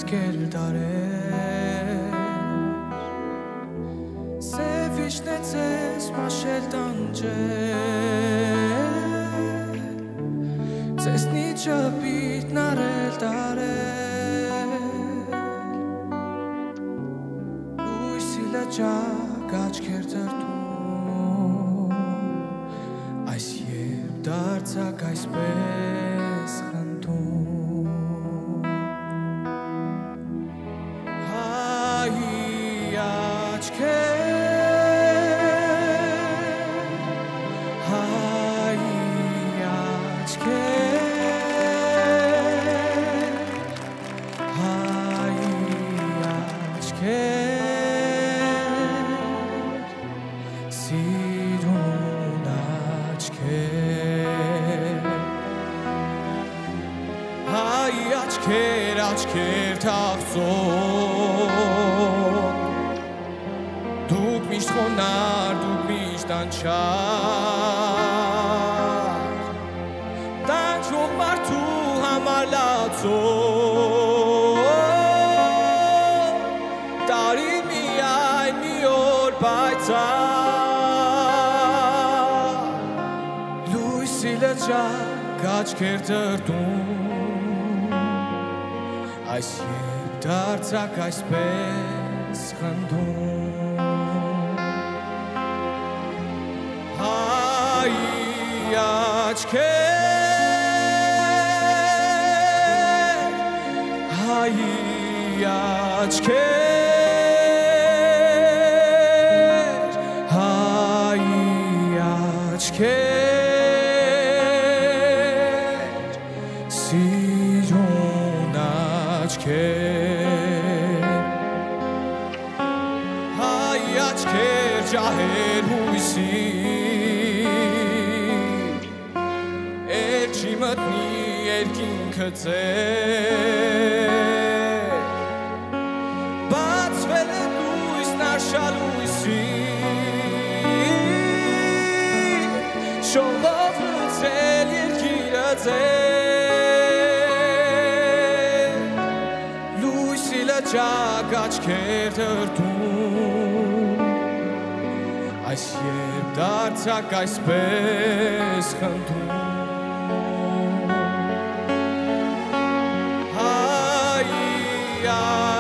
կել դարեր Սև իշնեցես մաշել տանջեր Ձեսնի ճապիտ նարել դարեր Լույսի լճակ աչքեր դրդում Այս երբ դարձակ այսպես խնդում Հայի աչքեր Հայի աչքեր Հայի աչքեր Սիրուն աչքեր Հայի աչքեր, աչքեր թախծող Դուք միշտ խոնար, դուք միշտ անչար Տանջող մարդու համար լացող Տարի միայն մի օր պայծառ Լույսի լճակ աչքեր դրդում Այս երբ դարձակ այսպես խնդում Հայի աչքեր Հայի աչքեր Հայի աչքեր Սիրուն աչքեր Հայի աչքեր ջահեր հույսի Չի մտնի երկինքը ձեր Բացվել է լույսն արշալույսի Շողով լուծել երկիրը ձեր Լույսի լճակ աչքեր դրդում Այս երբ դարձակ այսպես խնդում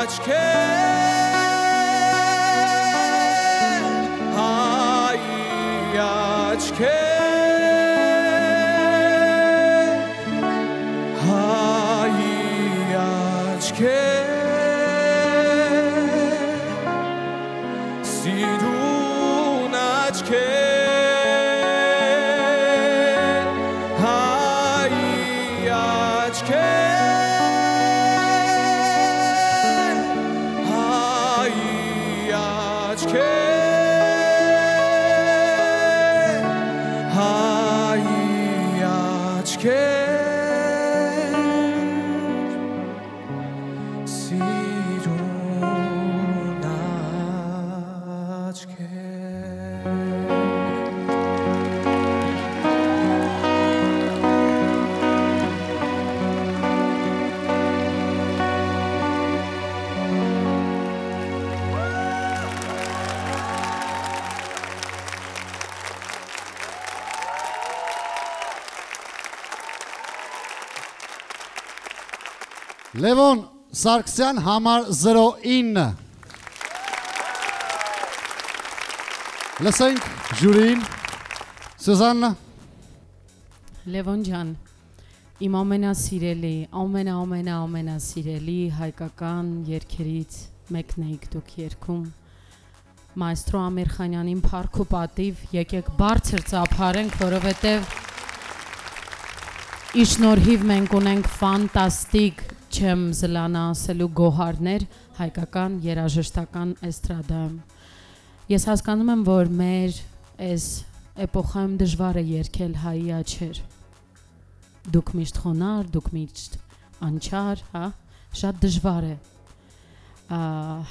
Աչքեր Հայի աչքեր Հայի աչքեր Սիրուն աչքեր Հայի աչքեր Լևոն Սարգսյան համար 09 Լսենք ժյուրին Սուզաննա Լևոն ջան իմ ամենասիրելի ամենասիրելի հայկական երգերից մեկն էիք դուք երգում Մայստրո Ամիր Խանյանին փառք ու պատիվ եկեք բարձր ծափարենք որովհետև ի շնորհիվ մենք ունենք ֆանտաստիկ չեմ զլանա ասելու գոհարներ հայկական երաժշտական էստրադայում Ես հասկանում եմ որ մեր այս էպոխայում դժվար է երգել հայի աչեր Դուք միշտ խոնար, դուք միշտ անչար, հա, շատ դժվար է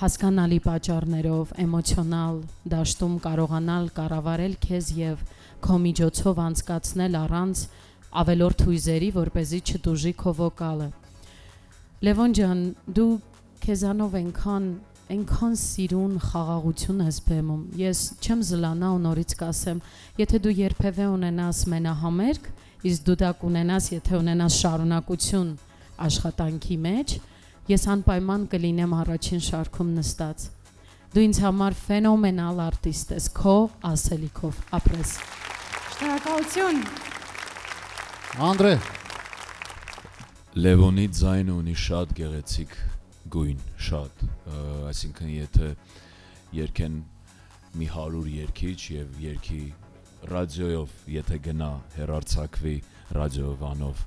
հասկանալի պատճառներով, էմոցիոնալ դաշտում կարողանալ կառավարել քեզ եւ քո միջոցով անցկացնել առանց ավելորդ հույզերի, որպեսզի չտուժի քո վոկալը։ Լևոն ջան, դու քեզանով այնքան սիրուն խաղաղություն ես բեմում։ Ես չեմ զլանա ու նորից կասեմ, եթե դու երբևէ ունենաս մենահամերգ, իսկ դու դա կունենաս, եթե ունենաս շարունակություն աշխատանքի մեջ, ես անպայման կլինեմ առաջին շարքում նստած։ Դու ինձ համար ֆենոմենալ արտիստ ես, քո ասելիքով ապրես։ Շնորհակալություն։ Անդրե, Լևոնի ձայնը ունի շատ գեղեցիկ գույն, շատ, այսինքն եթե երգեն մի 100 երգիչ եւ երգի ռադիոյով, եթե գնա հեռարձակվի ռադիովանով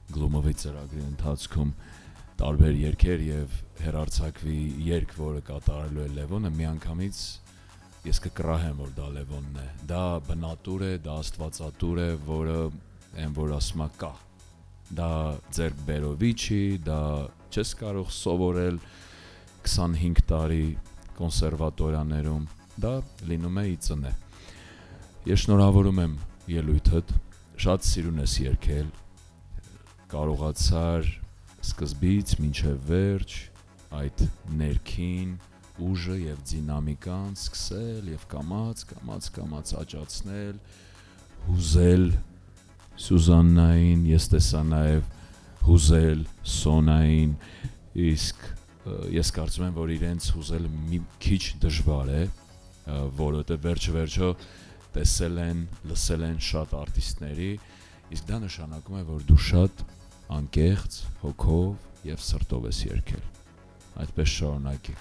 Գլումովի ծրագրի ընթացքում տարբեր երգեր եւ հեռարձակվի երգ, որը կատարելու է Լևոնը, միանգամից ես կկռահեմ, որ դա Լևոնն է։ Դա բնատուր է, դա աստվածատուր է, որը այն որ ասում կա։ Դա ձեր բերովի չի, դա չես կարող սովորել 25 տարի կոնսերվատորիաներում, դա լինում է իծն է։ Ես շնորհավորում եմ ելույթդ, շատ սիրուն ես երգել, կարողացար սկզբից մինչև վերջ այդ ներքին ուժը եւ դինամիկան սկսել եւ կամաց աճացնել, հուզել Սուզաննային, ես տեսա նաև հուզել Սոնային, իսկ ես կարծում եմ, որ իրենց հուզել մի քիչ դժվար է, որովհետև վերջը տեսել են, լսել են շատ արտիստների, իսկ դա նշանակում է, որ դու շատ անկեղծ, հոգով եւ սրտով ես երգել։ Այդպես շարունակի։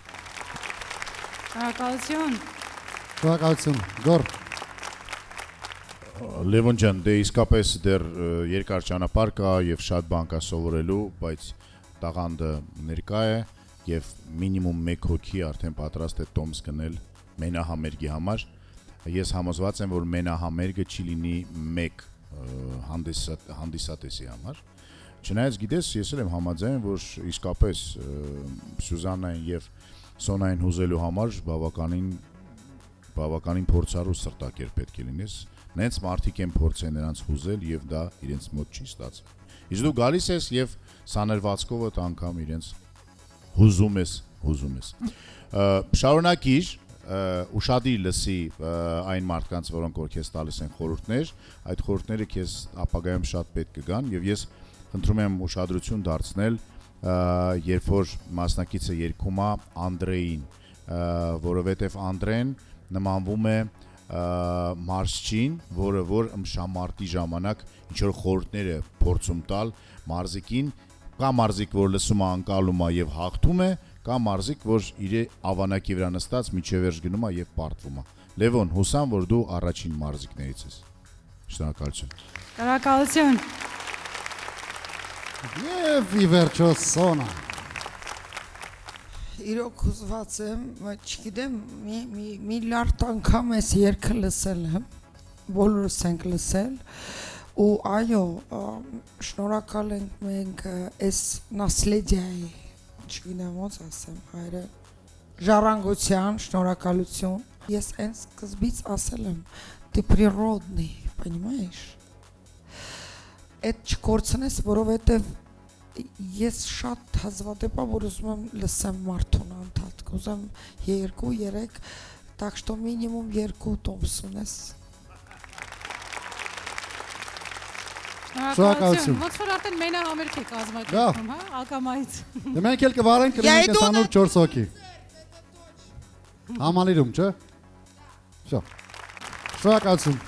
Շնորհակալություն։ շնորհակալություն, Գոր։ Լևոն ջան, դե իսկապես դեռ երկար ճանապարհ կա եւ շատ բան կա սովորելու, բայց տաղանդը ներկա է եւ մինիմում 1 հոգի արդեն պատրաստ է տոմս գնել մենահամերգի համար։ Ես համոզված եմ, որ մենահամերգը չի լինի 1 հանդիսատեսի համար։ Չնայած գիտես, ես էլ եմ համաձայն, որ իսկապես Սյուզաննային եւ Սոնային հուզելու համար բավականին փորձառու սրտակեր պետք է լինես։ Նենց մարդիկ են փորձեն նրանց հուզել եւ դա իրենց մոտ չի ստացվել։ Իսկ դու գալիս ես եւ սաներվածքովդ անգամ իրենց հուզում ես։ Շարունակիր, ուշադիր լսի այն մարդկանց, որոնք որ քեզ տալիս են խորհուրդներ, այդ խորհուրդները քեզ ապագայում շատ պետք կգան եւ ես խնդրում եմ ուշադրություն դարձնել, երբ որ մասնակիցը երգում է Անդրեին, որովհետեւ Անդրեն նմանվում է մարզչին, որը որ ըմշամարտի ժամանակ ինչ որ խորհուրդներ է փորձում տալ մարզիկին, կա մարզիկ, որ լսում է, անկալում է եւ հաղթում է, կա մարզիկ, որ իր ավանակի վրա նստած միջև վերջ գնում է եւ պարտվում է։ Լևոն, հուսամ, որ դու առաջին մարզիկներից ես։ Շնորհակալություն։ Շնորհակալություն։ Եվ ի վերջո Սոնա։ Իրոք հուզված եմ, չգիտեմ, մի լարդ անգամ ես երգը լսել եմ, բոլորս ենք լսել, ու այո, շնորհակալ ենք մենք այս նասլեդիայի, չգիտեմ ոնց ասեմ, հայրը, ժառանգության, շնորհակալություն, ես այն սկզբից ասել եմ, ты природный, понимаешь, այդ չկորցնես, որովհետև ես շատ հազվադեպ որ ուզում եմ լսեմ մարդուն անդադ, ուզում 2-3, так что минимум 2 տոմս ունես։ Շնորհակալություն։ Ոնց որ արդեն մենահամերգ է կազմակերպում, հա, ակամայից։ Դե մենք էլ կվարենք կլինենք ընդհանուր 4 հոգի։ Համալիրում, չէ՞։ Շնորհակալություն։